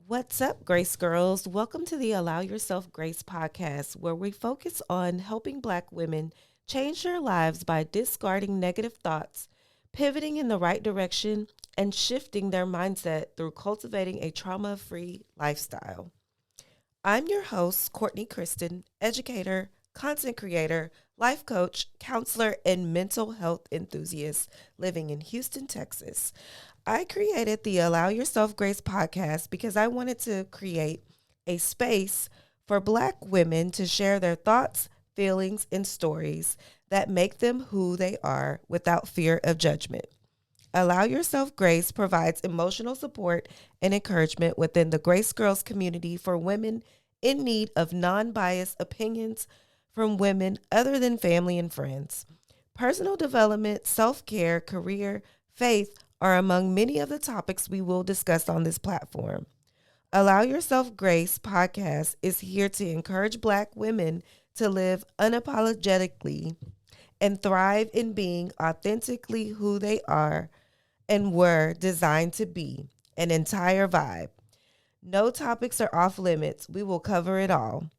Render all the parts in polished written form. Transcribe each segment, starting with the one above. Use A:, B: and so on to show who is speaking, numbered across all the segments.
A: What's up, Grace Girls? Welcome to the Allow Yourself Grace podcast, where we focus on helping Black women change their lives by discarding negative thoughts, pivoting in the right direction, and shifting their mindset through cultivating a trauma free lifestyle. I'm your host, Courtney Kristen, educator, content creator, life coach, counselor, and mental health enthusiast living in Houston, Texas. I created the Allow Yourself Grace podcast because I wanted to create a space for Black women to share their thoughts, feelings, and stories that make them who they are without fear of judgment. Allow Yourself Grace provides emotional support and encouragement within the Grace Girls community for women in need of non biased opinions from women other than family and friends. Personal development, self care, career, faith are among many of the topics we will discuss on this platform. Allow Yourself Grace podcast is here to encourage Black women to live unapologetically and thrive in being authentically who they are and were designed to be an entire vibe. No topics are off limits. We will cover it all.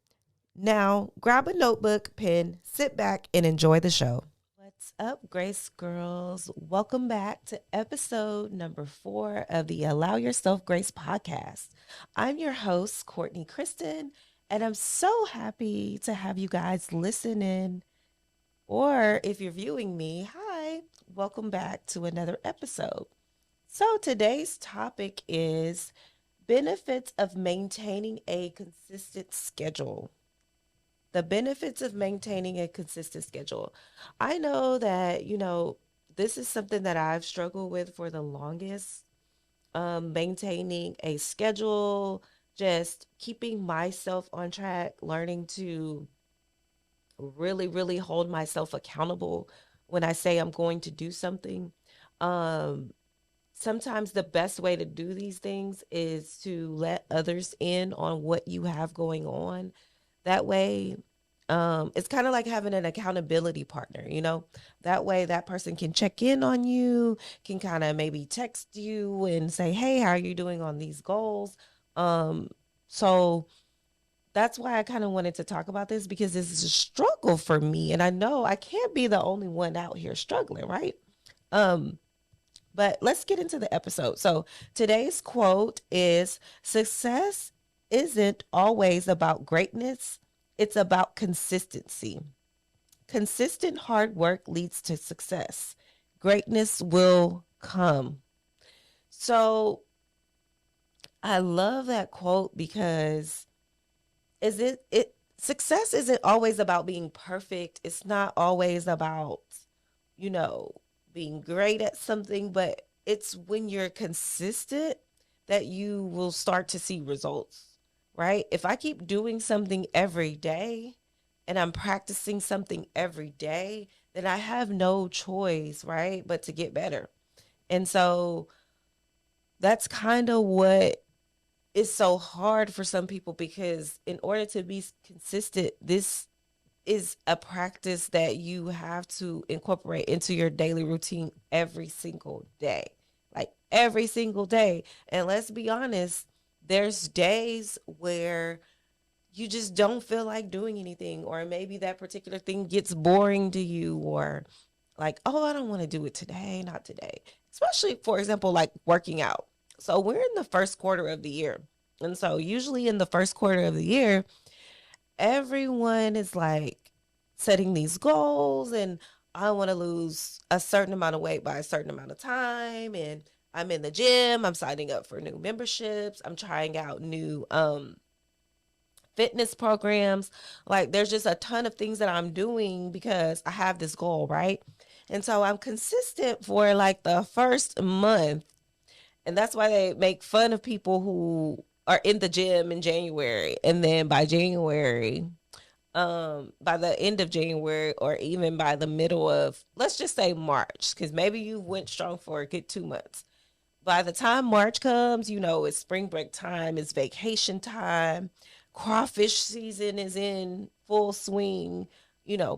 A: Now, grab a notebook, pen, sit back, and enjoy the show. What's up, Grace Girls? Welcome back to episode number 4 of the Allow Yourself Grace podcast. I'm your host, Courtney Kristen, and I'm so happy to have you guys listen in. Or if you're viewing me, hi, welcome back to another episode. So today's topic is benefits of maintaining a consistent schedule. The benefits of maintaining a consistent schedule. I know that, this is something that I've struggled with for the longest. Maintaining a schedule, just keeping myself on track, learning to really, really hold myself accountable when I say I'm going to do something. Um, Sometimes the best way to do these things is to let others in on what you have going on. That way, it's kind of like having an accountability partner. That way that person can check in on you, can kind of maybe text you and say, hey, how are you doing on these goals? So that's why I kind of wanted to talk about this because this is a struggle for me. And I know I can't be the only one out here struggling, right? Um, but let's get into the episode. So today's quote is success isn't always about greatness, it's about consistency. Consistent hard work leads to success. Greatness will come. So I love that quote because is it success isn't always about being perfect. It's not always about, you know, being great at something, but it's when you're consistent that you will start to see results, right? If I keep doing something every day and I'm practicing something every day, then I have no choice, right? But to get better. And so that's kind of what is so hard for some people because in order to be consistent, this is a practice that you have to incorporate into your daily routine every single day. Like every single day. And let's be honest, there's days where you just don't feel like doing anything, or maybe that particular thing gets boring to you, or like, oh, I don't want to do it today, not today. Especially, for example, like working out. So we're in the first quarter of the year. And so usually in the first quarter of the year, everyone is like setting these goals and I want to lose a certain amount of weight by a certain amount of time, and I'm in the gym, I'm signing up for new memberships, I'm trying out new fitness programs. Like there's just a ton of things that I'm doing because I have this goal, right? And so I'm consistent for like the first month, and that's why they make fun of people who are in the gym in January, and then by January, by the end of January, or even by the middle of, let's just say March, because maybe you went strong for a good 2 months. By the time March comes, it's spring break time, it's vacation time, crawfish season is in full swing,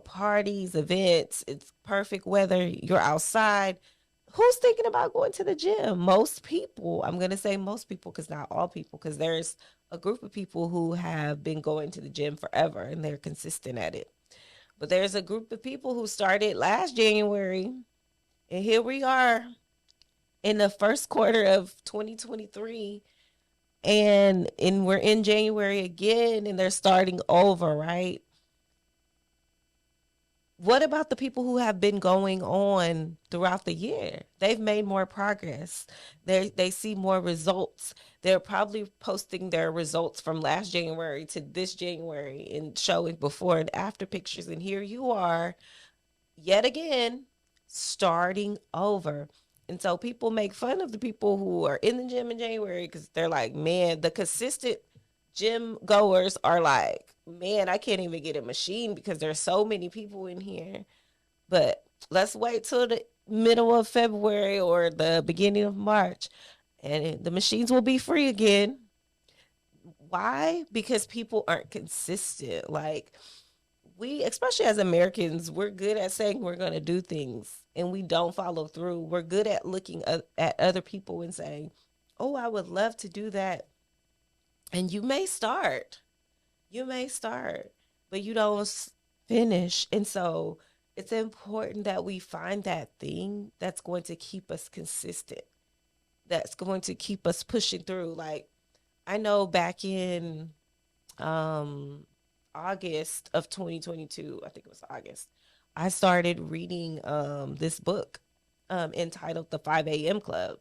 A: parties, events, it's perfect weather, you're outside. Who's thinking about going to the gym? Most people. I'm going to say most people because not all people, because there's a group of people who have been going to the gym forever and they're consistent at it. But there's a group of people who started last January, and here we are in the first quarter of 2023, and we're in January again, and they're starting over, right? What about the people who have been going on throughout the year? They've made more progress. They see more results. They're probably posting their results from last January to this January and showing before and after pictures. And here you are, yet again, starting over. And so people make fun of the people who are in the gym in January because they're like, man, the consistent gym goers are like, man, I can't even get a machine because there's so many people in here. But let's wait till the middle of February or the beginning of March and the machines will be free again. Why? Because people aren't consistent. Like, we, especially as Americans, we're good at saying we're going to do things and we don't follow through. We're good at looking at other people and saying, oh, I would love to do that. And you may start, but you don't finish. And so it's important that we find that thing that's going to keep us consistent, that's going to keep us pushing through. Like, I know back in um, August of 2022, I think it was August, I started reading this book entitled The 5 a.m. Club.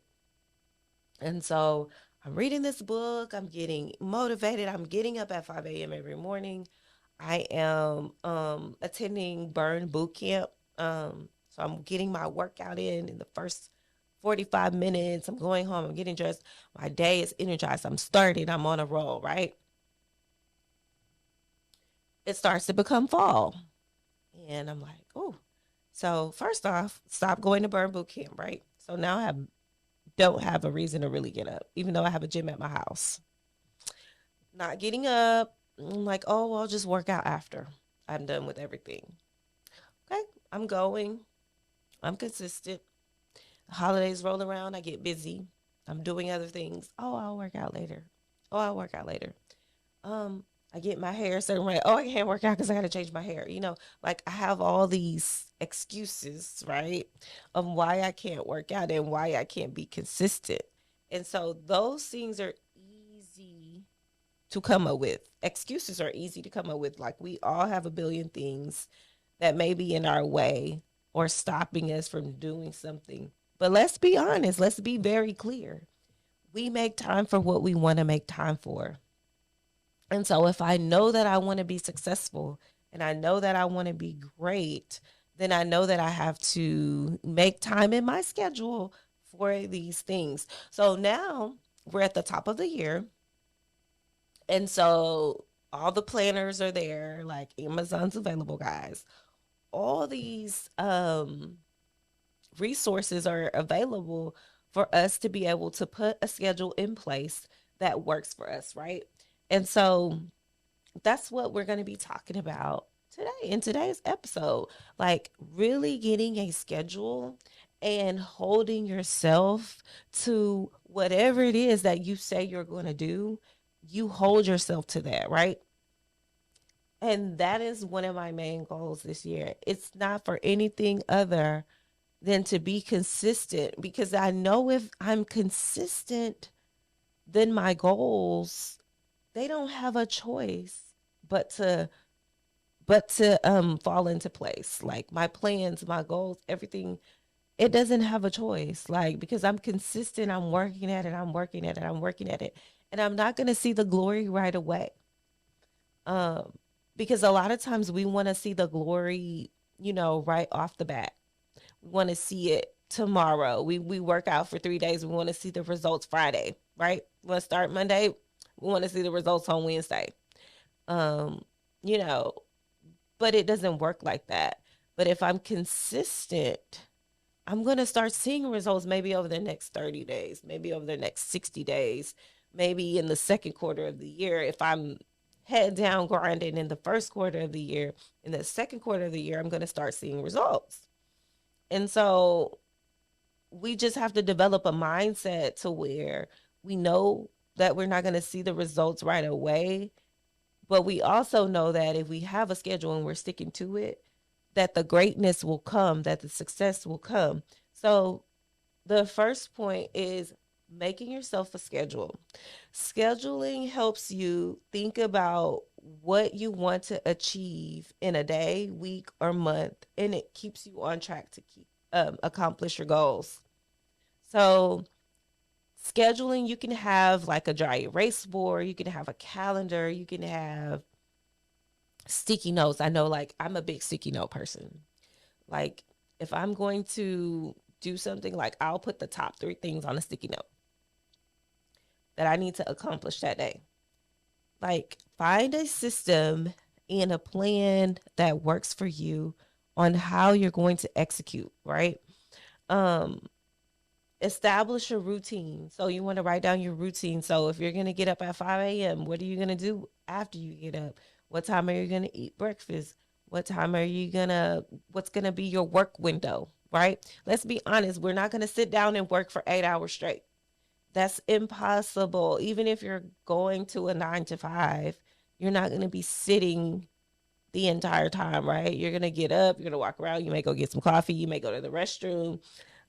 A: And so I'm reading this book, I'm getting motivated, I'm getting up at 5 a.m. every morning. I am attending Burn Boot Camp. So I'm getting my workout in the first 45 minutes. I'm going home, I'm getting dressed. My day is energized. I'm starting, I'm on a roll, right? It starts to become fall. And I'm like, oh. So first off, stop going to Burn Boot Camp, right? So now don't have a reason to really get up, even though I have a gym at my house. Not getting up. I'm like, oh, well, I'll just work out after I'm done with everything. Okay, I'm going. I'm consistent. The holidays roll around. I get busy. I'm doing other things. Oh, I'll work out later. Oh, I'll work out later. I get my hair a certain way. Oh, I can't work out because I got to change my hair. Like, I have all these excuses, right, of why I can't work out and why I can't be consistent. And so those things are easy to come up with. Excuses are easy to come up with. Like, we all have a billion things that may be in our way or stopping us from doing something. But let's be honest, let's be very clear. We make time for what we want to make time for. And so if I know that I want to be successful and I know that I want to be great, then I know that I have to make time in my schedule for these things. So now we're at the top of the year. And so all the planners are there, like Amazon's available, guys. All these resources are available for us to be able to put a schedule in place that works for us, right? And so that's what we're going to be talking about today in today's episode. Like, really getting a schedule and holding yourself to whatever it is that you say you're going to do. You hold yourself to that, right? And that is one of my main goals this year. It's not for anything other than to be consistent, because I know if I'm consistent, then my goals, they don't have a choice but to fall into place. Like, my plans, my goals, everything, it doesn't have a choice. Like, because I'm consistent, I'm working at it, I'm working at it, I'm working at it. And I'm not gonna see the glory right away. Um, because a lot of times we want to see the glory, right off the bat. We want to see it tomorrow. We work out for 3 days. We want to see the results Friday, right? We want to start Monday. We want to see the results on Wednesday. Um, you know, but it doesn't work like that. But if I'm consistent, I'm going to start seeing results maybe over the next 30 days, maybe over the next 60 days, maybe in the second quarter of the year. If I'm head down grinding in the first quarter of the year, in the second quarter of the year, I'm going to start seeing results. And so we just have to develop a mindset to where we know that we're not going to see the results right away, but we also know that if we have a schedule and we're sticking to it, that the greatness will come, that the success will come. So the first point is making yourself a schedule. Scheduling helps you think about what you want to achieve in a day, week, or month, and it keeps you on track to keep accomplish your goals. So scheduling, you can have like a dry erase board, you can have a calendar, you can have sticky notes. I know, like, I'm a big sticky note person. Like, if I'm going to do something, like, I'll put the top three things on a sticky note that I need to accomplish that day. Like, find a system and a plan that works for you on how you're going to execute, right? Um, Establish a routine. So you want to write down your routine. So if you're going to get up at 5 a.m., what are you going to do after you get up? What time are you going to eat breakfast? What time are you going to, what's going to be your work window, right? Let's be honest. We're not going to sit down and work for 8 hours straight. That's impossible. Even if you're going to a 9 to 5, you're not going to be sitting the entire time, right? You're going to get up, you're going to walk around, you may go get some coffee, you may go to the restroom.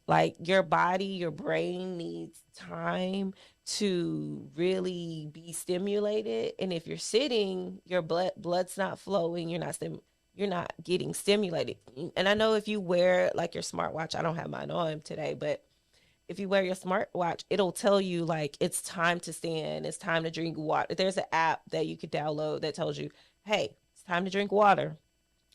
A: Like, your body, your brain needs time to really be stimulated. And if you're sitting, your blood's not flowing, you're not getting stimulated. And I know if you wear like your smartwatch, I don't have mine on today, but if you wear your smartwatch, it'll tell you like it's time to stand, it's time to drink water. There's an app that you could download that tells you, hey, it's time to drink water,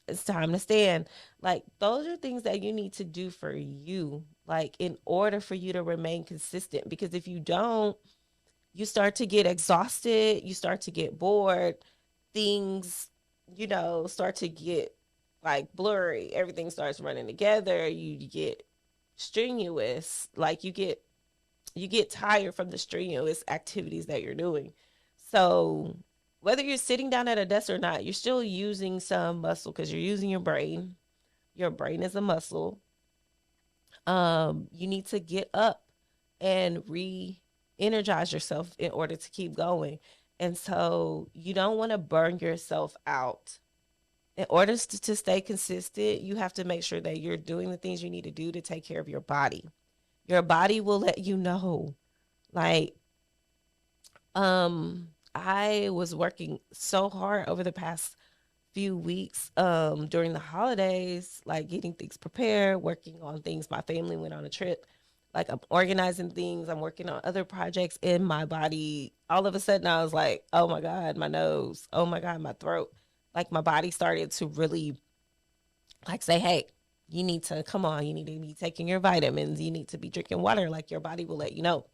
A: it's time to stand. Like, those are things that you need to do for you, like, in order for you to remain consistent. Because if you don't, you start to get exhausted, you start to get bored, things, start to get like blurry, everything starts running together, you get strenuous, like you get tired from the strenuous activities that you're doing. So whether you're sitting down at a desk or not, you're still using some muscle because you're using your brain. Your brain is a muscle. You need to get up and re-energize yourself in order to keep going. And so you don't want to burn yourself out. In order to stay consistent, you have to make sure that you're doing the things you need to do to take care of your body. Your body will let you know. Like, I was working so hard over the past few weeks during the holidays, like getting things prepared, working on things. My family went on a trip. Like, I'm organizing things, I'm working on other projects in my body. All of a sudden I was like, oh my God, my nose. Oh my God, my throat. Like, my body started to really like say, hey, you need to come on, you need to be taking your vitamins, you need to be drinking water, like your body will let you know.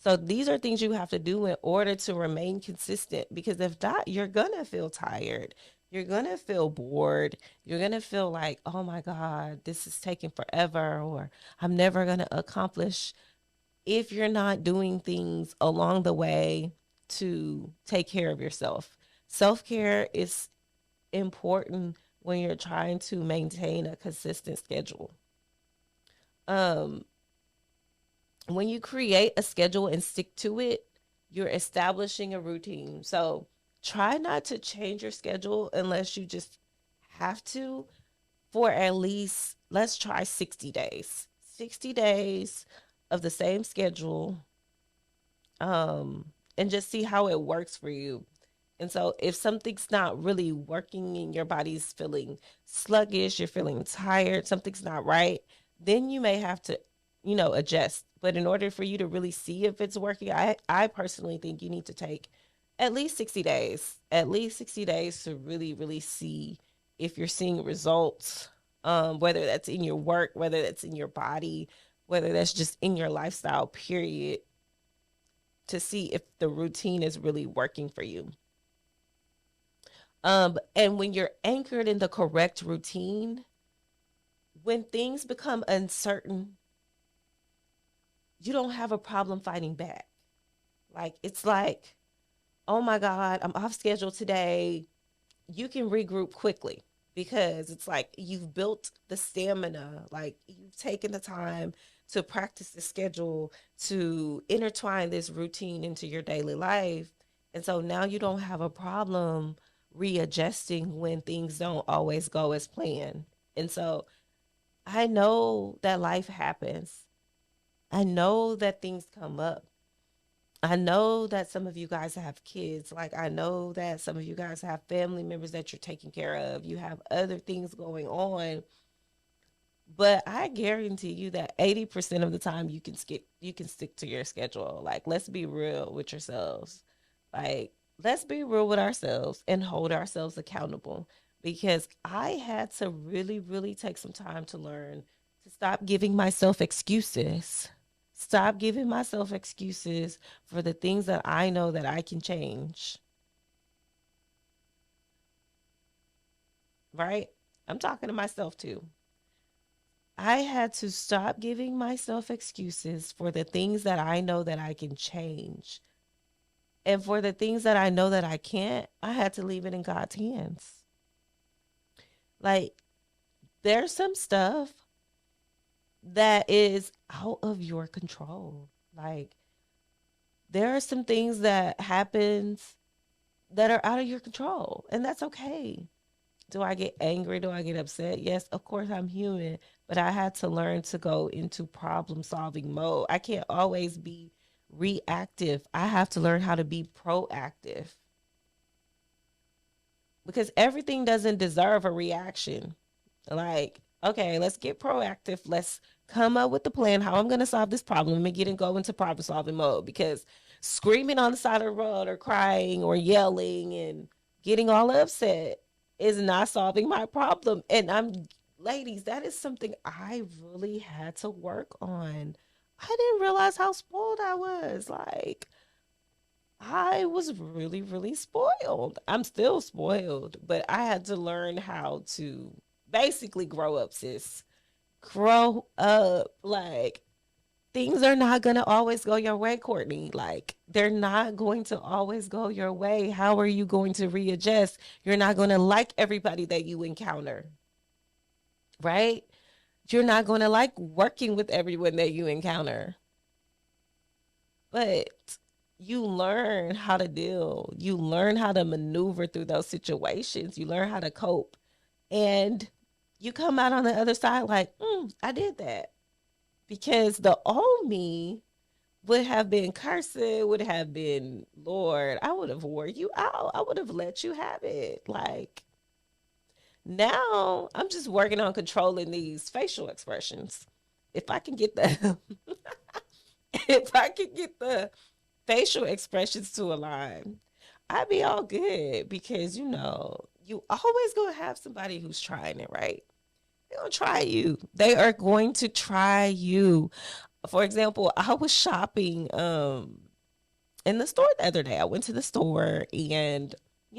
A: So these are things you have to do in order to remain consistent, because if not, you're gonna feel tired, you're gonna feel bored, you're gonna feel like, oh my God, this is taking forever, or I'm never gonna accomplish, if you're not doing things along the way to take care of yourself. Self-care is important when you're trying to maintain a consistent schedule. Um, when you create a schedule and stick to it, you're establishing a routine. So try not to change your schedule unless you just have to, for at least, let's try 60 days. 60 days of the same schedule, and just see how it works for you. And so if something's not really working and your body's feeling sluggish, you're feeling tired, something's not right, then you may have to, adjust. But in order for you to really see if it's working, I personally think you need to take at least 60 days to really, really see if you're seeing results, whether that's in your work, whether that's in your body, whether that's just in your lifestyle, period, to see if the routine is really working for you. And when you're anchored in the correct routine, when things become uncertain, you don't have a problem fighting back. Like, it's like, oh my God, I'm off schedule today. You can regroup quickly because it's like you've built the stamina, like you've taken the time to practice the schedule, to intertwine this routine into your daily life. And so now you don't have a problem readjusting when things don't always go as planned. And so I know that life happens. I know that things come up. I know that some of you guys have kids. Like, I know that some of you guys have family members that you're taking care of. You have other things going on. But I guarantee you that 80% of the time you can stick to your schedule. Like, let's be real with yourselves. Like, let's be real with ourselves and hold ourselves accountable, because I had to really, really take some time to learn to stop giving myself excuses. Stop giving myself excuses for the things that I know that I can change, right? I'm talking to myself too. I had to stop giving myself excuses for the things that I know that I can change. And for the things that I know that I can't, I had to leave it in God's hands. Like, there's some stuff that is out of your control. Like, there are some things that happens that are out of your control, and that's okay. Do I get angry? Do I get upset? Yes, of course, I'm human, but I had to learn to go into problem solving mode. I can't always be reactive. I have to learn how to be proactive, because everything doesn't deserve a reaction. Like, okay, let's get proactive. Let's come up with the plan how I'm going to solve this problem and get and go into problem solving mode, because screaming on the side of the road or crying or yelling and getting all upset is not solving my problem. And ladies, that is something I really had to work on. I didn't realize how spoiled I was. Like, I was really, really spoiled. I'm still spoiled, but I had to learn how to basically grow up, sis. Grow up. Like, things are not going to always go your way, Courtney. Like, they're not going to always go your way. How are you going to readjust? You're not going to like everybody that you encounter, right? You're not going to like working with everyone that you encounter. But you learn how to deal. You learn how to maneuver through those situations. You learn how to cope. And you come out on the other side like, I did that. Because the old me would have been cursing, would have been, Lord, I would have wore you out. I would have let you have it. Like, now I'm just working on controlling these facial expressions. If I can get the if I can get the facial expressions to align, I'd be all good, because you always gonna have somebody who's trying it, right? They're gonna try you. They are going to try you. For example, I was shopping in the store the other day. I went to the store and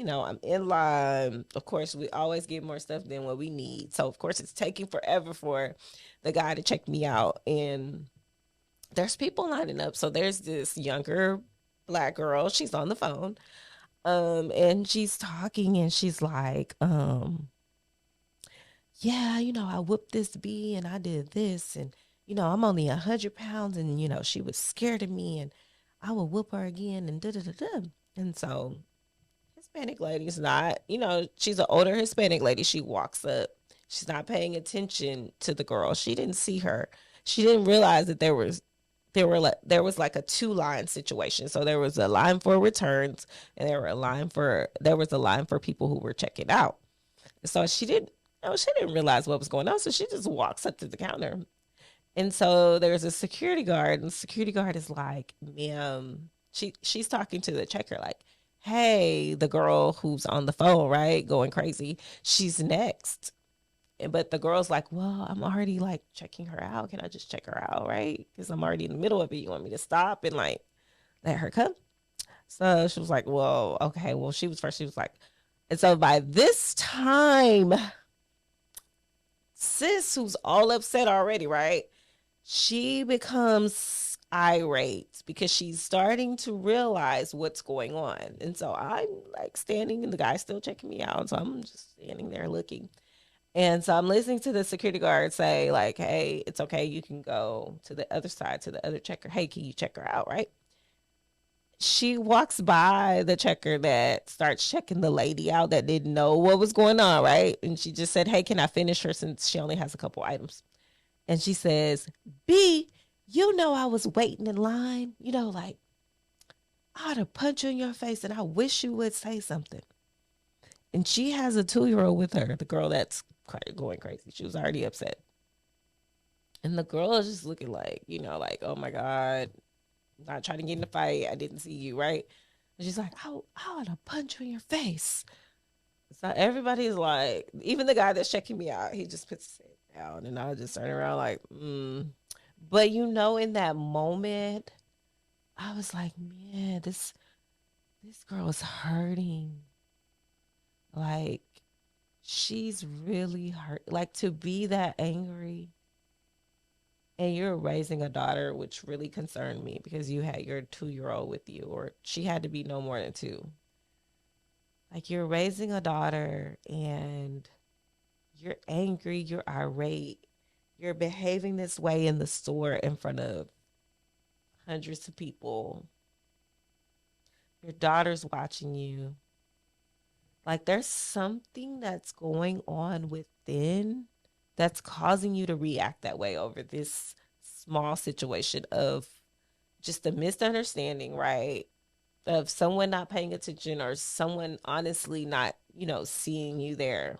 A: I'm in line. Of course, we always get more stuff than what we need. So of course it's taking forever for the guy to check me out. And there's people lining up. So there's this younger black girl. She's on the phone. And she's talking and she's like, yeah, I whooped this bee and I did this, and I'm only 100 pounds, and she was scared of me, and I will whoop her again, and da da da da. And so Hispanic lady's not, she's an older Hispanic lady. She walks up. She's not paying attention to the girl. She didn't see her. She didn't realize that there was like a two line situation. So there was a line for returns, and there was a line for people who were checking out. So she didn't realize what was going on. So she just walks up to the counter. And so there's a security guard, and the security guard is like, ma'am, she's talking to the checker like, hey, the girl who's on the phone, right, going crazy, she's next. But the girl's like, well, I'm already like checking her out. Can I just check her out, right? Because I'm already in the middle of it. You want me to stop and like let her come? So she was like, well, okay. Well, she was first. She was like, and so by this time, sis, who's all upset already, right? She becomes irate because she's starting to realize what's going on. And so I'm like standing, and the guy's still checking me out. So I'm just standing there looking. And so I'm listening to the security guard say, like, hey, it's okay. You can go to the other side, to the other checker. Hey, can you check her out? Right. She walks by the checker that starts checking the lady out that didn't know what was going on. Right. And she just said, hey, can I finish her since she only has a couple items? And she says, B, you know, I was waiting in line, you know, like, I ought to punch you in your face and I wish you would say something. And she has a 2 year old with her, the girl that's going crazy. She was already upset. And the girl is just looking like, you know, like, oh my God, not trying to get in a fight. I didn't see you, right? And she's like, I ought to punch you in your face. So everybody's like, even the guy that's checking me out, he just puts his head down. And I just turn around like, But you know, in that moment, I was like, man, this girl is hurting. Like, she's really hurt. Like, to be that angry, and you're raising a daughter, which really concerned me because you had your 2 year old with you, or she had to be no more than two. Like, you're raising a daughter and you're angry, you're irate, you're behaving this way in the store in front of hundreds of people. Your daughter's watching you. Like, there's something that's going on within that's causing you to react that way over this small situation of just a misunderstanding, right? Of someone not paying attention or someone honestly not, you know, seeing you there,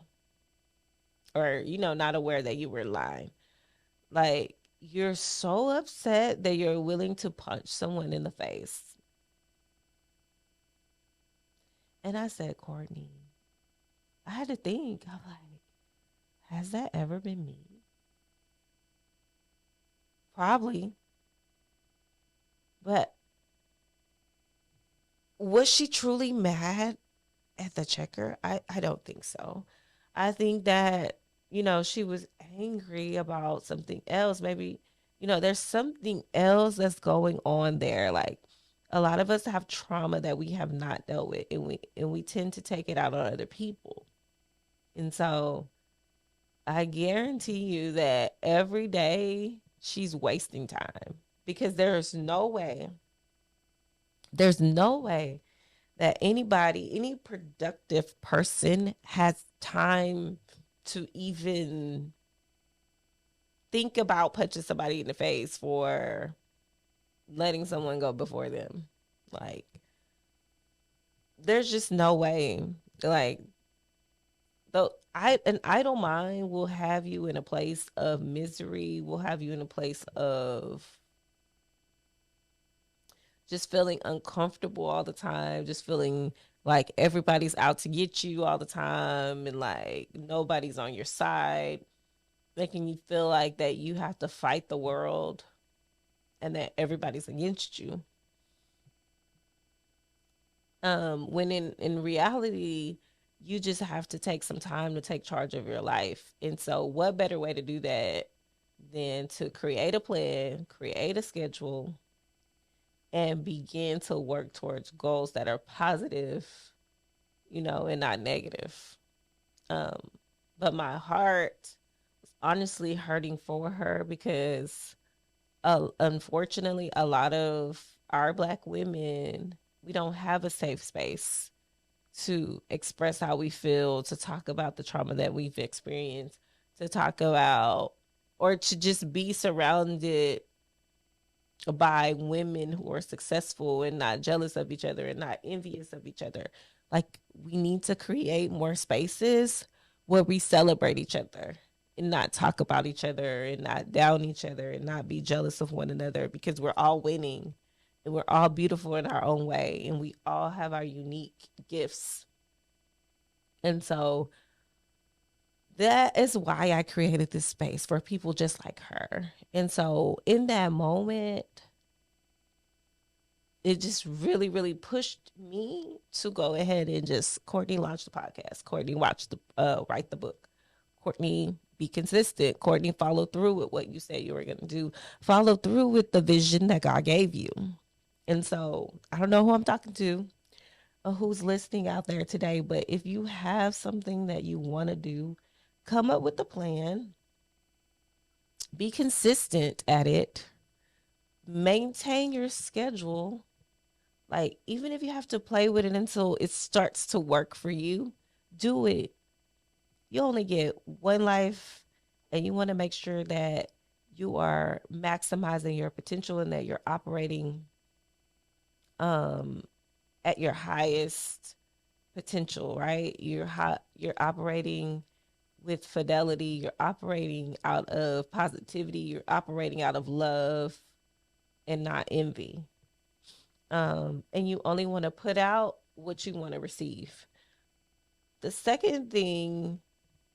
A: or, you know, not aware that you were lying. Like, you're so upset that you're willing to punch someone in the face. And I said, Courtney, I had to think. I'm like, has that ever been me? Probably. But was she truly mad at the checker? I don't think so. I think that, you know, she was angry about something else. Maybe, you know, there's something else that's going on there. Like, a lot of us have trauma that we have not dealt with, and we tend to take it out on other people. And so I guarantee you that every day she's wasting time, because there's no way that anybody, any productive person has time to even think about punching somebody in the face for letting someone go before them. Like, there's just no way. Like, though, an idle mind will have you in a place of misery, will have you in a place of just feeling uncomfortable all the time, just feeling like everybody's out to get you all the time, and like nobody's on your side, making you feel like that you have to fight the world and that everybody's against you. When in reality, you just have to take some time to take charge of your life. And so, what better way to do that than to create a plan, create a schedule, and begin to work towards goals that are positive, you know, and not negative. Um, but my heart was honestly hurting for her because, unfortunately, a lot of our Black women, we don't have a safe space to express how we feel, to talk about the trauma that we've experienced, to talk about, or to just be surrounded by women who are successful and not jealous of each other and not envious of each other. Like, we need to create more spaces where we celebrate each other and not talk about each other and not down each other and not be jealous of one another, because we're all winning and we're all beautiful in our own way and we all have our unique gifts. And so that is why I created this space for people just like her. And so in that moment, it just really, really pushed me to go ahead and just, Courtney, launch the podcast. Courtney, write the book. Courtney, be consistent. Courtney, follow through with what you said you were going to do. Follow through with the vision that God gave you. And so I don't know who I'm talking to or who's listening out there today, but if you have something that you want to do, Come up with a plan, be consistent at it, maintain your schedule. Like, even if you have to play with it until it starts to work for you, do it. You only get one life, and you want to make sure that you are maximizing your potential and that you're operating um, at your highest potential, right? You're operating with fidelity, you're operating out of positivity, you're operating out of love and not envy. And you only want to put out what you want to receive. The second thing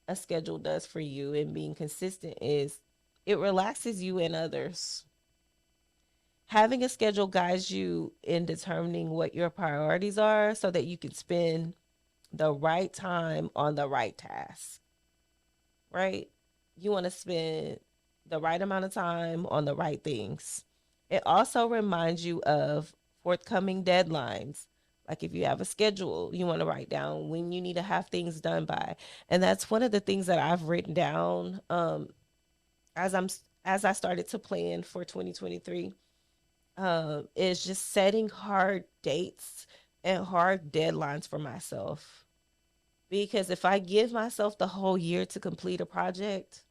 A: a schedule does for you and being consistent is it relaxes you and others. Having a schedule guides you in determining what your priorities are so that you can spend the right time on the right task, right? You want to spend the right amount of time on the right things. It also reminds you of forthcoming deadlines. Like if you have a schedule, you want to write down when you need to have things done by. And that's one of the things that I've written down as I'm as I started to plan for 2023 is just setting hard dates and hard deadlines for myself. Because if I give myself the whole year to complete a project,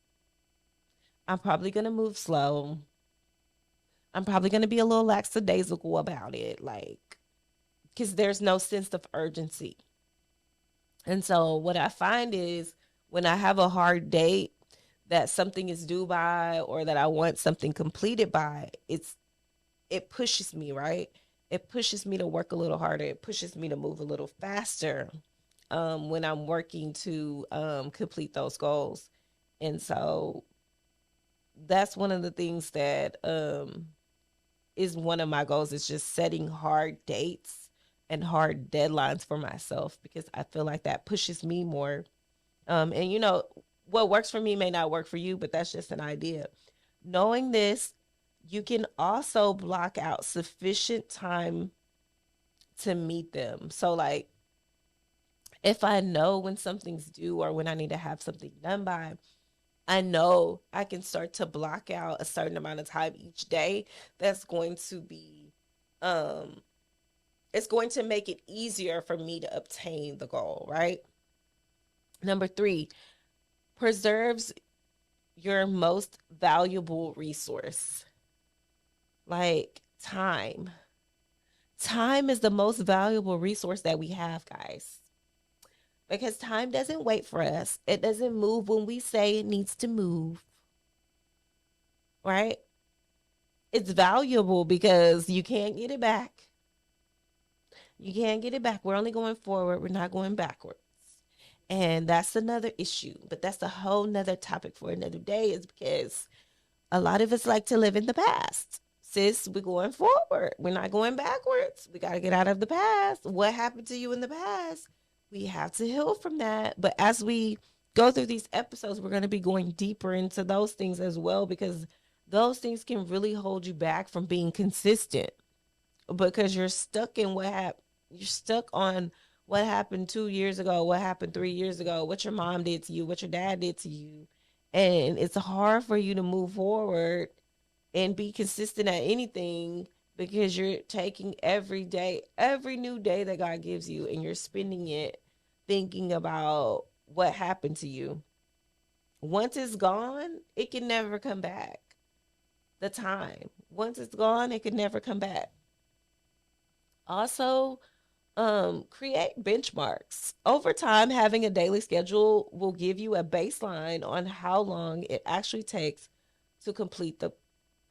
A: I'm probably going to move slow. I'm probably going to be a little lackadaisical about it, like, because there's no sense of urgency. And so, what I find is when I have a hard date that something is due by or that I want something completed by, it pushes me, right? It pushes me to work a little harder. It pushes me to move a little faster when I'm working to complete those goals. And so that's one of the things that is one of my goals is just setting hard dates and hard deadlines for myself because I feel like that pushes me more. And you know, what works for me may not work for you, but that's just an idea. Knowing this, you can also block out sufficient time to meet them. So, like, if I know when something's due or when I need to have something done by, I know I can start to block out a certain amount of time each day that's going to be um it's going to make it easier for me to obtain the goal, right? Number 3, preserves your most valuable resource, like time. Time is the most valuable resource that we have, guys. Because time doesn't wait for us. It doesn't move when we say it needs to move, right? It's valuable because you can't get it back. You can't get it back. We're only going forward. We're not going backwards. And that's another issue. But that's a whole nother topic for another day, is because a lot of us like to live in the past. Sis, we're going forward. We're not going backwards. We got to get out of the past. What happened to you in the past? We have to heal from that. But as we go through these episodes, we're going to be going deeper into those things as well because those things can really hold you back from being consistent because you're stuck in what happened. You're stuck on what happened 2 years ago, what happened 3 years ago, what your mom did to you, what your dad did to you. And it's hard for you to move forward and be consistent at anything because you're taking every day, every new day that God gives you, and you're spending it thinking about what happened to you. Once it's gone, it can never come back. The time, once it's gone, it can never come back. Also, create benchmarks. Over time, having a daily schedule will give you a baseline on how long it actually takes to complete the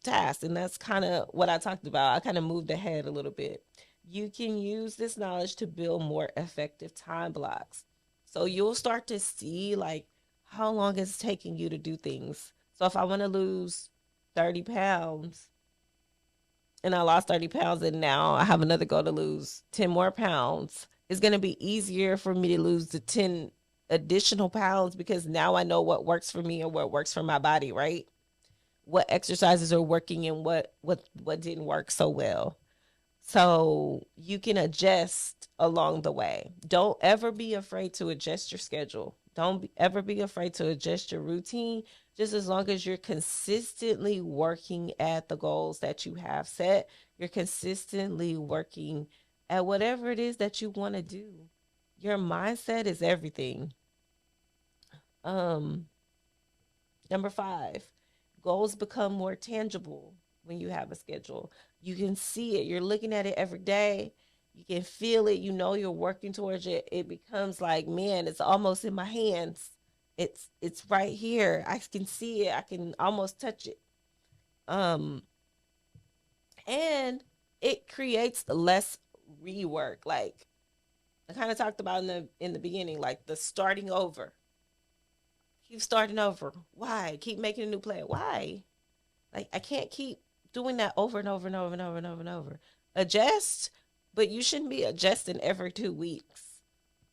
A: task. And that's kind of what I talked about. I kind of moved ahead a little bit. You can use this knowledge to build more effective time blocks. So you'll start to see like how long it's taking you to do things. So if I want to lose 30 pounds and I lost 30 pounds and now I have another goal to lose 10 more pounds, it's going to be easier for me to lose the 10 additional pounds because now I know what works for me and what works for my body, right? What exercises are working and what didn't work so well. So you can adjust along the way. Don't ever be afraid to adjust your schedule Ever be afraid to adjust your routine, just as long as you're consistently working at the goals that you have set. You're consistently working at whatever it is that you want to do. Your mindset is everything. Um, Number 5, goals become more tangible when you have a schedule. You can see it. You're looking at it every day. You can feel it. You know you're working towards it. It becomes like, man, it's almost in my hands. It's right here. I can see it. I can almost touch it. Um, and it creates less rework. Like I kind of talked about in the beginning, like the starting over. Keep starting over. Why? Keep making a new plan. Why? Like I can't keep doing that over and over and over and over and over and over. Adjust, but you shouldn't be adjusting every 2 weeks.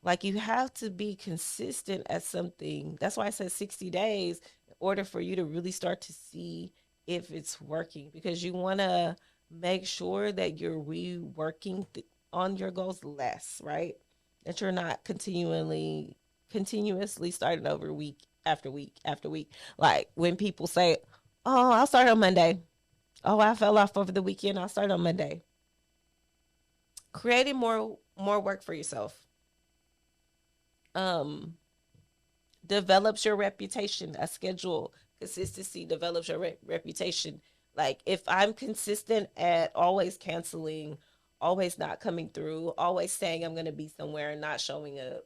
A: Like you have to be consistent at something. That's why I said 60 days in order for you to really start to see if it's working, because you want to make sure that you're reworking on your goals less, right? That you're not continuously starting over week after week after week. Like when people say, "Oh, I'll start on Monday." "Oh, I fell off over the weekend. I'll start on Monday." Creating more work for yourself. Um, Develops your reputation. A schedule, consistency develops your reputation. Like if I'm consistent at always canceling, always not coming through, always saying I'm going to be somewhere and not showing up,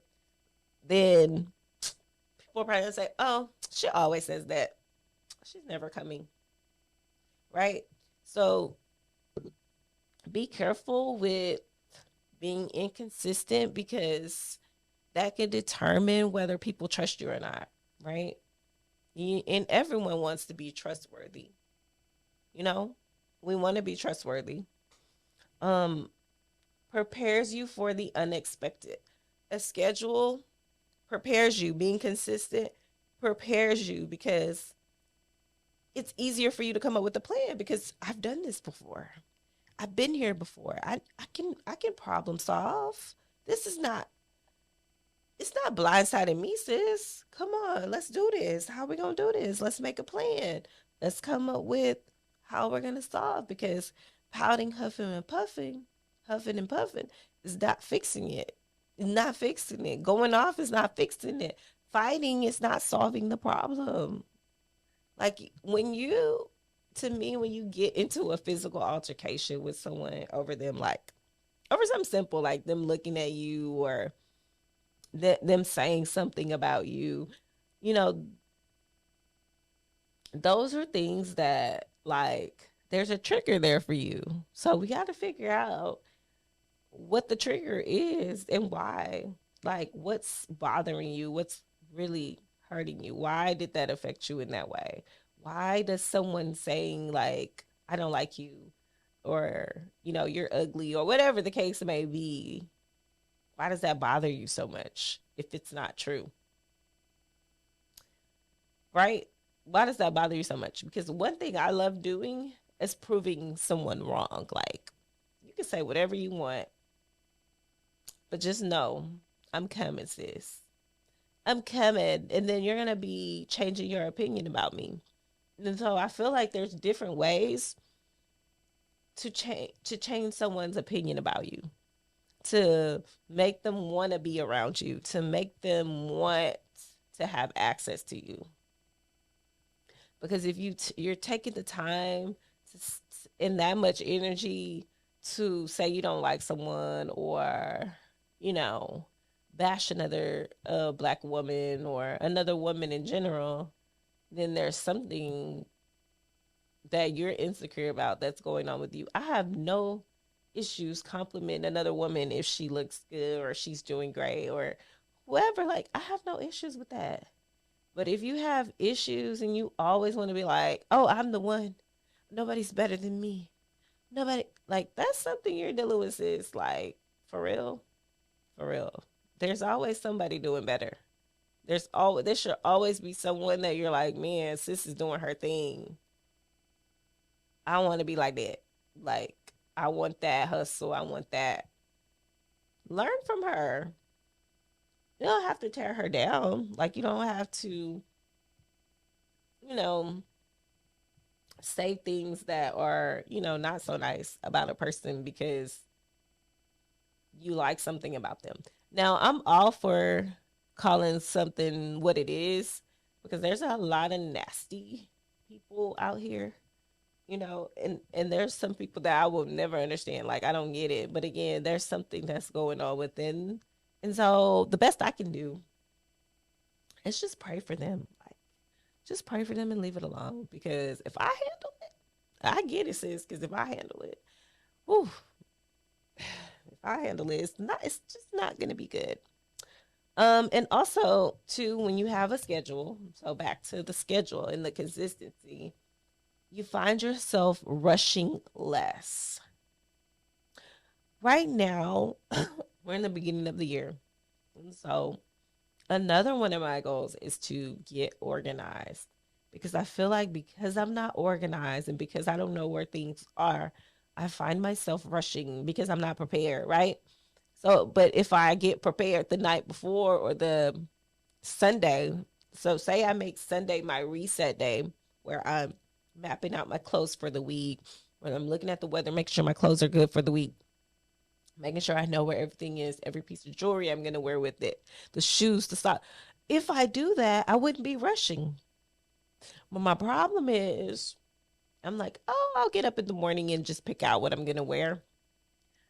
A: then people are probably going to say, "Oh, she always says that. She's never coming." Right? So be careful with being inconsistent, because that can determine whether people trust you or not, right? And everyone wants to be trustworthy. You know, we want to be trustworthy. Um, Prepares you for the unexpected. A schedule prepares you. Being consistent prepares you, because it's easier for you to come up with a plan, because I've done this before. I've been here before. I can problem solve. This is not It's not blindsiding me, sis. Come on, let's do this. How are we gonna do this? Let's make a plan. Let's come up with how we're gonna solve, because pouting, huffing and puffing is not fixing it. It's not fixing it. Going off is not fixing it. Fighting is not solving the problem. Like to me, when you get into a physical altercation with someone over them, like over something simple, like them looking at you, or them saying something about you, you know, those are things that, like, there's a trigger there for you. So we got to figure out what the trigger is and why. Like, what's bothering you? What's really hurting you? Why did that affect you in that way? Why does someone saying, like, "I don't like you," or, "You're ugly," or whatever the case may be, why does that bother you so much if it's not true? Right? Why does that bother you so much? Because one thing I love doing is proving someone wrong. Like, you can say whatever you want, but just know I'm coming, sis. I'm coming. And then you're going to be changing your opinion about me. And so I feel like there's different ways to change someone's opinion about you, to make them want to be around you, to make them want to have access to you. Because if you're taking the time in that much energy to say you don't like someone, or you know bash another black woman or another woman in general, then there's something that you're insecure about that's going on with you. I have no issues complimenting another woman if she looks good or she's doing great or whoever. Like, I have no issues with that. But if you have issues and you always want to be like, "Oh, I'm the one. Nobody's better than me." Nobody, like, that's something you're dealing with, sis. Like, for real, for real. There's always somebody doing better. There should always be someone that you're like, "Man, sis is doing her thing. I want to be like that. Like, I want that hustle. I want that." Learn from her. You don't have to tear her down. Like, you don't have to, you know, say things that are, not so nice about a person because you like something about them. Now, I'm all for calling something what it is because there's a lot of nasty people out here, and there's some people that I will never understand. Like, I don't get it. But again, there's something that's going on within. And so the best I can do is just pray for them. Like, just pray for them and leave it alone. Because if I handle it, I get it, sis. Because if I handle it, whew, if I handle it, it's just not gonna be good. And also too, when you have a schedule, so back to the schedule and the consistency, you find yourself rushing less. Right now, we're in the beginning of the year. And so another one of my goals is to get organized because I feel like because I'm not organized and because I don't know where things are, I find myself rushing because I'm not prepared, right? So, but if I get prepared the night before or the Sunday, so say I make Sunday my reset day where I'm mapping out my clothes for the week, when I'm looking at the weather, making sure my clothes are good for the week, making sure I know where everything is, every piece of jewelry I'm going to wear with it, the shoes, the sock. If I do that, I wouldn't be rushing. But my problem is, I'm like, oh, I'll get up in the morning and just pick out what I'm going to wear.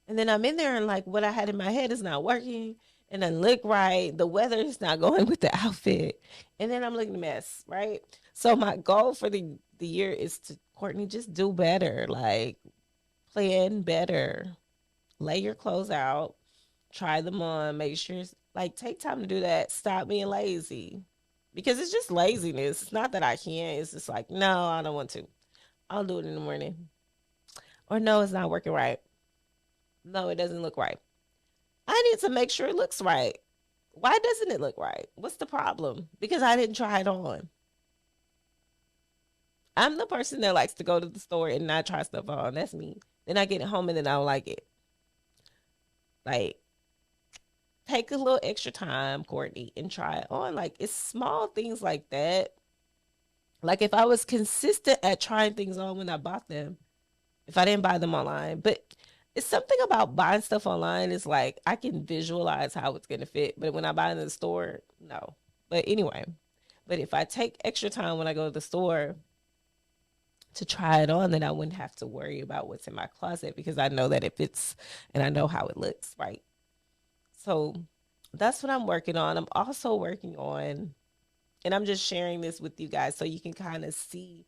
A: And then I'm in there and like what I had in my head is not working. And then look right. The weather is not going with the outfit. And then I'm looking a mess, right? So my goal for the year is to, Courtney, just do better. Like plan better. Lay your clothes out. Try them on. Make sure like take time to do that. Stop being lazy. Because it's just laziness. It's not that I can't. It's just like, no, I don't want to. I'll do it in the morning. Or no, it's not working right. No, it doesn't look right. I need to make sure it looks right. Why doesn't it look right? What's the problem? Because I didn't try it on. I'm the person that likes to go to the store and not try stuff on. That's me. Then I get it home and then I don't like it. Like, take a little extra time, Courtney, and try it on. Like, it's small things like that. Like, if I was consistent at trying things on when I bought them, if I didn't buy them online, but it's something about buying stuff online is like I can visualize how it's gonna fit, but when I buy in the store, no. But anyway, but if I take extra time when I go to the store to try it on, then I wouldn't have to worry about what's in my closet because I know that it fits and I know how it looks, right? So that's what I'm working on. I'm also working on, and I'm just sharing this with you guys so you can kind of see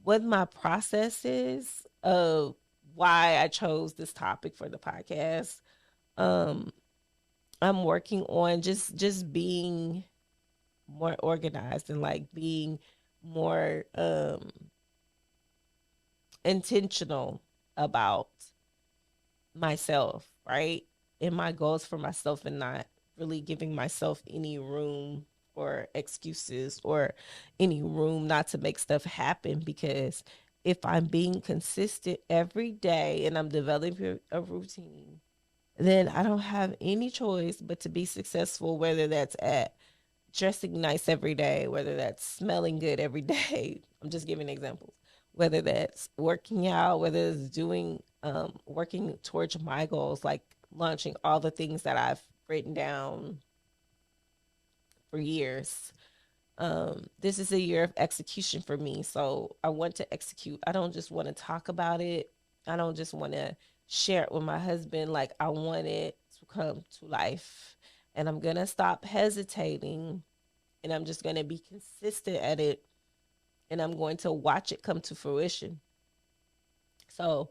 A: what my process is of why I chose this topic for the podcast. Um, I'm working on just being more organized and like being more intentional about myself, right? And my goals for myself and not really giving myself any room or excuses or any room not to make stuff happen because if I'm being consistent every day and I'm developing a routine, then I don't have any choice but to be successful, whether that's at dressing nice every day, whether that's smelling good every day. I'm just giving examples. Whether that's working out, whether it's doing, working towards my goals, like launching all the things that I've written down for years. This is a year of execution for me. So I want to execute. I don't just want to talk about it. I don't just want to share it with my husband. Like, I want it to come to life. And I'm going to stop hesitating and I'm just going to be consistent at it and I'm going to watch it come to fruition. So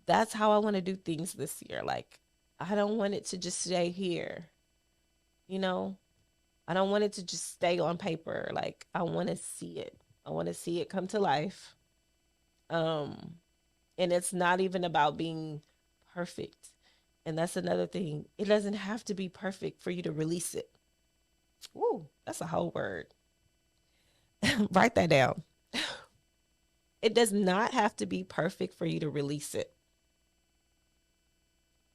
A: that's how I want to do things this year. Like, I don't want it to just stay here, you know? I don't want it to just stay on paper. Like, I want to see it. I want to see it come to life. Um, and it's not even about being perfect. And that's another thing. It doesn't have to be perfect for you to release it. Ooh, that's a whole word. Write that down. It does not have to be perfect for you to release it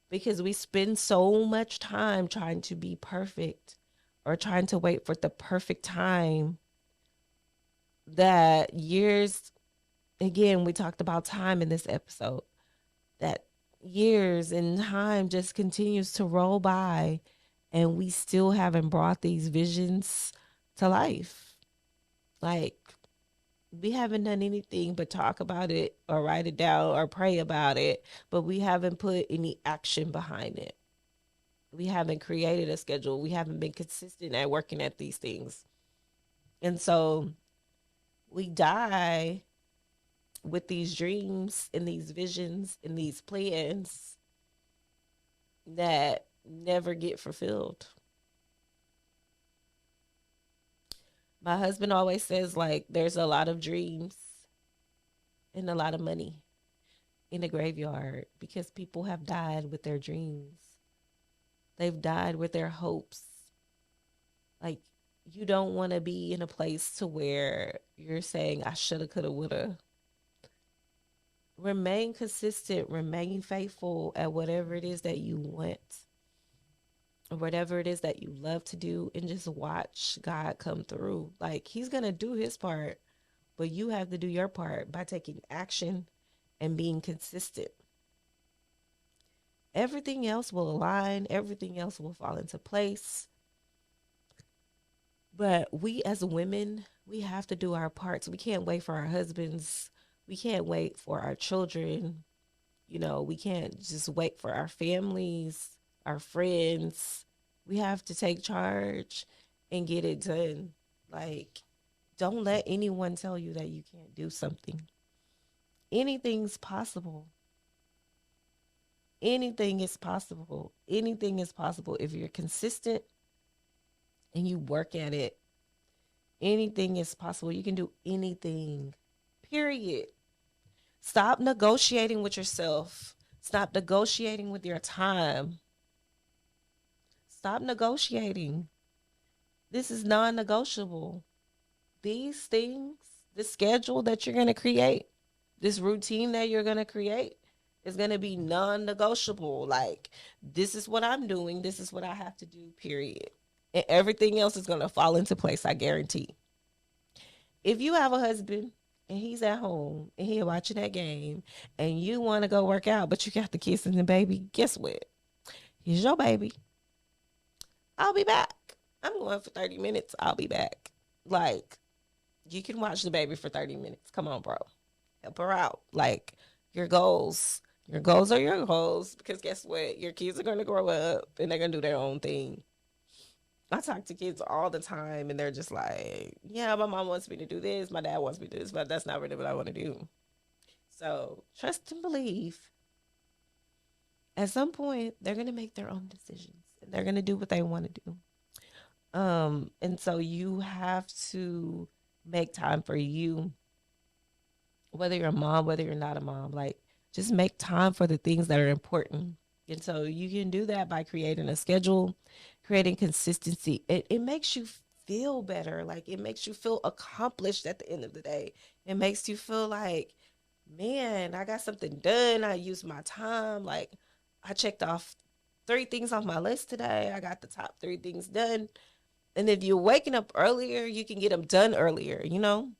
A: because we spend so much time trying to be perfect or trying to wait for the perfect time, that years, again, we talked about time in this episode, that years and time just continues to roll by and we still haven't brought these visions to life. Like, we haven't done anything but talk about it or write it down or pray about it, but we haven't put any action behind it. We haven't created a schedule. We haven't been consistent at working at these things. And so we die with these dreams and these visions and these plans that never get fulfilled. My husband always says, like, there's a lot of dreams and a lot of money in the graveyard because people have died with their dreams. They've died with their hopes. Like, you don't want to be in a place to where you're saying, I shoulda, coulda, woulda. Remain consistent, remain faithful at whatever it is that you want, or whatever it is that you love to do, and just watch God come through. Like, He's going to do His part, but you have to do your part by taking action and being consistent. Everything else will align, everything else will fall into place. But we as women, we have to do our parts. We can't wait for our husbands. We can't wait for our children. You know, we can't just wait for our families, our friends. We have to take charge and get it done. Like, don't let anyone tell you that you can't do something. Anything's possible. Anything is possible. Anything is possible if you're consistent and you work at it. Anything is possible. You can do anything. Period. Stop negotiating with yourself. Stop negotiating with your time. Stop negotiating. This is non negotiable. These things, the schedule that you're going to create, this routine that you're going to create is going to be non negotiable. Like, this is what I'm doing. This is what I have to do, period. And everything else is going to fall into place, I guarantee. If you have a husband and he's at home and he's watching that game and you want to go work out, but you got the kids and the baby, guess what? Here's your baby. I'll be back. I'm going for 30 minutes. I'll be back. Like, you can watch the baby for 30 minutes. Come on, bro. Help her out. Like, your goals. Your goals are your goals because guess what? Your kids are going to grow up and they're going to do their own thing. I talk to kids all the time and they're just like, yeah, my mom wants me to do this. My dad wants me to do this, but that's not really what I want to do. So trust and believe. At some point, they're going to make their own decisions and they're going to do what they want to do. And so you have to make time for you, whether you're a mom, whether you're not a mom, like just make time for the things that are important. And so you can do that by creating a schedule, creating consistency. It makes you feel better. Like, it makes you feel accomplished at the end of the day. It makes you feel like, man, I got something done. I used my time. Like, I checked off 3 things off my list today. I got the top 3 things done. And if you're waking up earlier, you can get them done earlier, you know?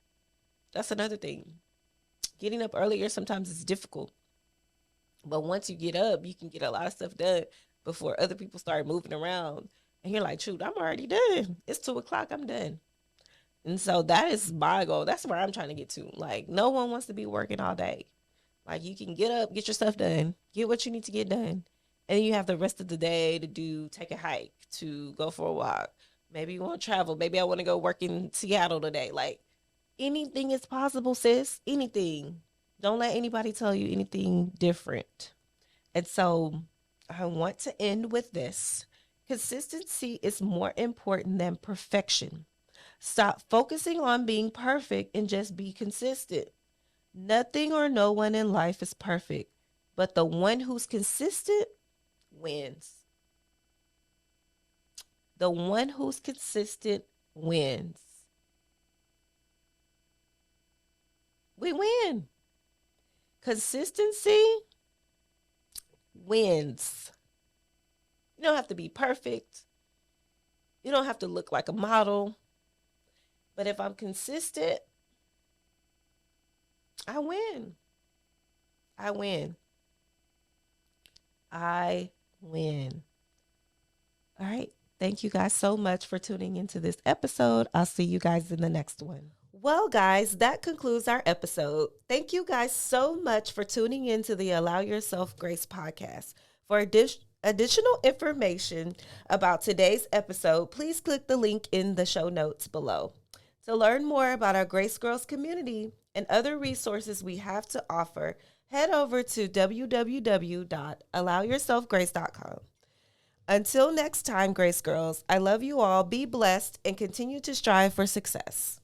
A: That's another thing. Getting up earlier sometimes is difficult. But once you get up, you can get a lot of stuff done before other people start moving around. And you're like, shoot, I'm already done. It's 2 o'clock. I'm done. And so that is my goal. That's where I'm trying to get to. Like, no one wants to be working all day. Like, you can get up, get your stuff done, get what you need to get done. And you have the rest of the day to take a hike, to go for a walk. Maybe you want to travel. Maybe I want to go work in Seattle today. Like, anything is possible, sis. Anything. Don't let anybody tell you anything different. And so I want to end with this. Consistency is more important than perfection. Stop focusing on being perfect and just be consistent. Nothing or no one in life is perfect, but the one who's consistent wins. The one who's consistent wins. We win. Consistency wins. You don't have to be perfect. You don't have to look like a model. But if I'm consistent, I win. I win. I win. All right. Thank you guys so much for tuning into this episode. I'll see you guys in the next one. Well, guys, that concludes our episode. Thank you guys so much for tuning into the Allow Yourself Grace podcast. For additional information about today's episode, please click the link in the show notes below. To learn more about our Grace Girls community and other resources we have to offer, head over to www.allowyourselfgrace.com. Until next time, Grace Girls, I love you all. Be blessed and continue to strive for success.